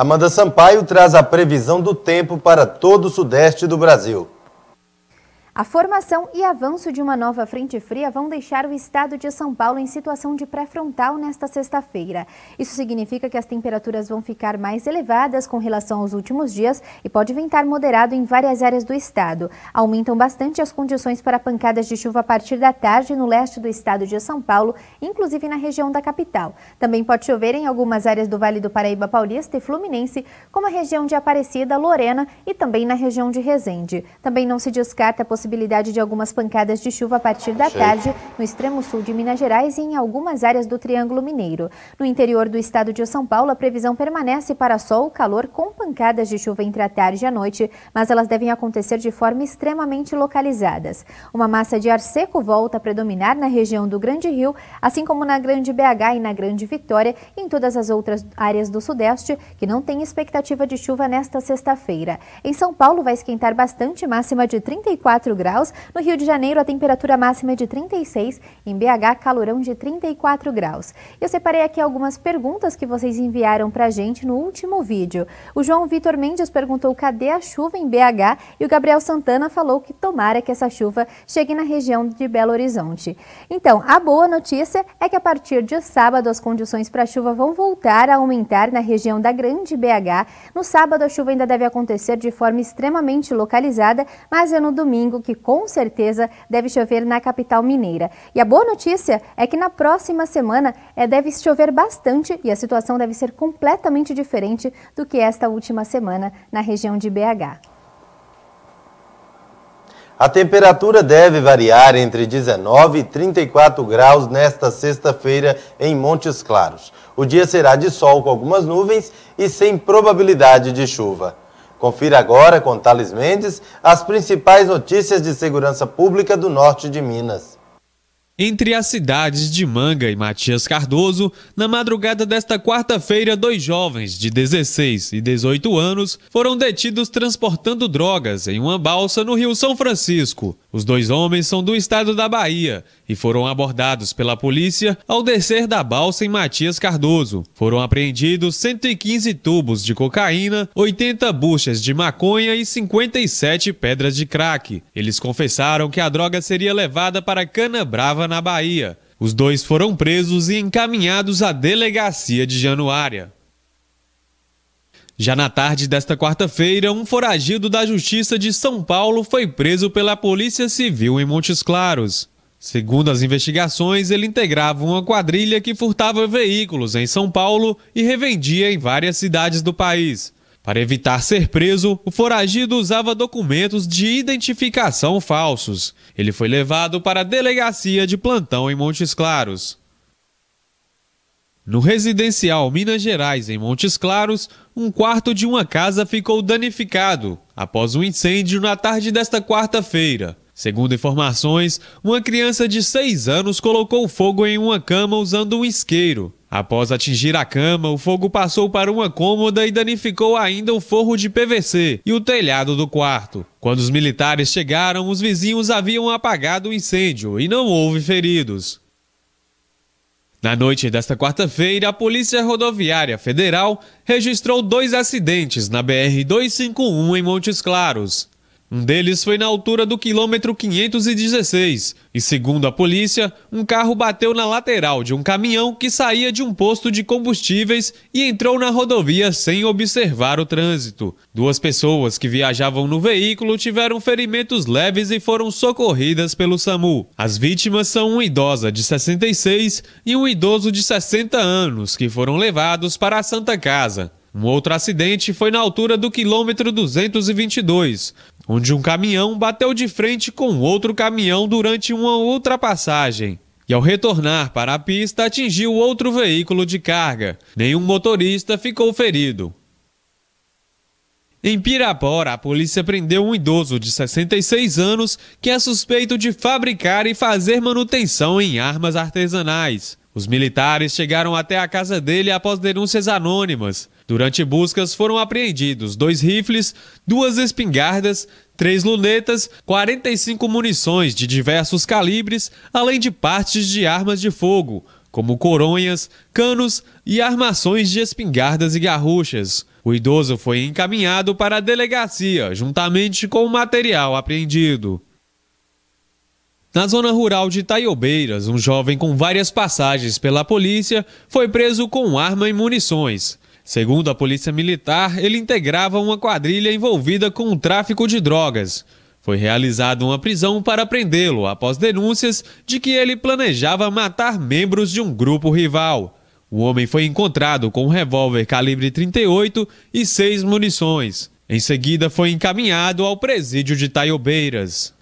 Amanda Sampaio traz a previsão do tempo para todo o sudeste do Brasil. A formação e avanço de uma nova frente fria vão deixar o estado de São Paulo em situação de pré-frontal nesta sexta-feira. Isso significa que as temperaturas vão ficar mais elevadas com relação aos últimos dias e pode ventar moderado em várias áreas do estado. Aumentam bastante as condições para pancadas de chuva a partir da tarde no leste do estado de São Paulo, inclusive na região da capital. Também pode chover em algumas áreas do Vale do Paraíba Paulista e Fluminense, como a região de Aparecida, Lorena e também na região de Resende. Também não se descarta a possibilidade de algumas pancadas de chuva a partir da tarde no extremo sul de Minas Gerais e em algumas áreas do Triângulo Mineiro. No interior do estado de São Paulo, a previsão permanece para sol, calor com pancadas de chuva entre a tarde e a noite, mas elas devem acontecer de forma extremamente localizadas. Uma massa de ar seco volta a predominar na região do Grande Rio, assim como na Grande BH e na Grande Vitória e em todas as outras áreas do sudeste, que não tem expectativa de chuva nesta sexta-feira. Em São Paulo vai esquentar bastante, máxima de 34 graus. No Rio de Janeiro, a temperatura máxima é de 36, em BH, calorão de 34 graus. Eu separei aqui algumas perguntas que vocês enviaram pra gente no último vídeo. O João Vitor Mendes perguntou cadê a chuva em BH e o Gabriel Santana falou que tomara que essa chuva chegue na região de Belo Horizonte. Então, a boa notícia é que a partir de sábado as condições para chuva vão voltar a aumentar na região da Grande BH. No sábado a chuva ainda deve acontecer de forma extremamente localizada, mas é no domingo que com certeza deve chover na capital mineira. E a boa notícia é que na próxima semana deve chover bastante e a situação deve ser completamente diferente do que esta última semana na região de BH. A temperatura deve variar entre 19 e 34 graus nesta sexta-feira em Montes Claros. O dia será de sol com algumas nuvens e sem probabilidade de chuva. Confira agora com Thales Mendes as principais notícias de segurança pública do norte de Minas. Entre as cidades de Manga e Matias Cardoso, na madrugada desta quarta-feira, 2 jovens de 16 e 18 anos foram detidos transportando drogas em uma balsa no Rio São Francisco. Os 2 homens são do estado da Bahia e foram abordados pela polícia ao descer da balsa em Matias Cardoso. Foram apreendidos 115 tubos de cocaína, 80 buchas de maconha e 57 pedras de crack. Eles confessaram que a droga seria levada para Canabrava, na Bahia. Os 2 foram presos e encaminhados à delegacia de Januária. Já na tarde desta quarta-feira, um foragido da Justiça de São Paulo foi preso pela Polícia Civil em Montes Claros. Segundo as investigações, ele integrava uma quadrilha que furtava veículos em São Paulo e revendia em várias cidades do país. Para evitar ser preso, o foragido usava documentos de identificação falsos. Ele foi levado para a delegacia de plantão em Montes Claros. No residencial Minas Gerais, em Montes Claros, um quarto de uma casa ficou danificado após um incêndio na tarde desta quarta-feira. Segundo informações, uma criança de 6 anos colocou fogo em uma cama usando um isqueiro. Após atingir a cama, o fogo passou para uma cômoda e danificou ainda o forro de PVC e o telhado do quarto. Quando os militares chegaram, os vizinhos haviam apagado o incêndio e não houve feridos. Na noite desta quarta-feira, a Polícia Rodoviária Federal registrou 2 acidentes na BR-251 em Montes Claros. Um deles foi na altura do quilômetro 516 e, segundo a polícia, um carro bateu na lateral de um caminhão que saía de um posto de combustíveis e entrou na rodovia sem observar o trânsito. 2 pessoas que viajavam no veículo tiveram ferimentos leves e foram socorridas pelo SAMU. As vítimas são uma idosa de 66 e um idoso de 60 anos que foram levados para a Santa Casa. Um outro acidente foi na altura do quilômetro 222, onde um caminhão bateu de frente com outro caminhão durante uma ultrapassagem. E ao retornar para a pista, atingiu outro veículo de carga. Nenhum motorista ficou ferido. Em Pirapora, a polícia prendeu um idoso de 66 anos que é suspeito de fabricar e fazer manutenção em armas artesanais. Os militares chegaram até a casa dele após denúncias anônimas. Durante buscas foram apreendidos 2 rifles, 2 espingardas, 3 lunetas, 45 munições de diversos calibres, além de partes de armas de fogo, como coronhas, canos e armações de espingardas e garruchas. O O idoso foi encaminhado para a delegacia, juntamente com o material apreendido. Na zona rural de Itaiobeiras, um jovem com várias passagens pela polícia foi preso com arma e munições. Segundo a polícia militar, ele integrava uma quadrilha envolvida com o tráfico de drogas. Foi realizada uma prisão para prendê-lo após denúncias de que ele planejava matar membros de um grupo rival. O homem foi encontrado com um revólver calibre 38 e 6 munições. Em seguida, foi encaminhado ao presídio de Itaiobeiras.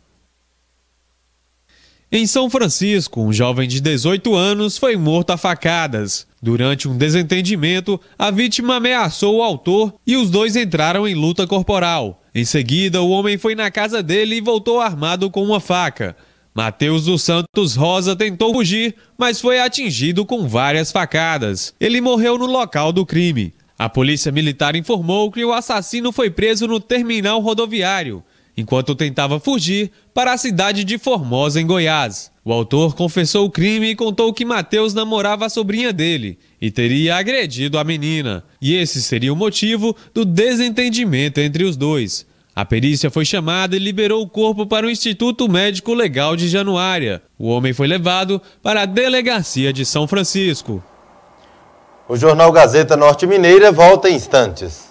Em São Francisco, um jovem de 18 anos foi morto a facadas. Durante um desentendimento, a vítima ameaçou o autor e os dois entraram em luta corporal. Em seguida, o homem foi na casa dele e voltou armado com uma faca. Matheus dos Santos Rosa tentou fugir, mas foi atingido com várias facadas. Ele morreu no local do crime. A polícia militar informou que o assassino foi preso no terminal rodoviário, enquanto tentava fugir para a cidade de Formosa, em Goiás. O autor confessou o crime e contou que Matheus namorava a sobrinha dele e teria agredido a menina. E esse seria o motivo do desentendimento entre os dois. A perícia foi chamada e liberou o corpo para o Instituto Médico Legal de Januária. O homem foi levado para a delegacia de São Francisco. O Jornal Gazeta Norte Mineira volta em instantes.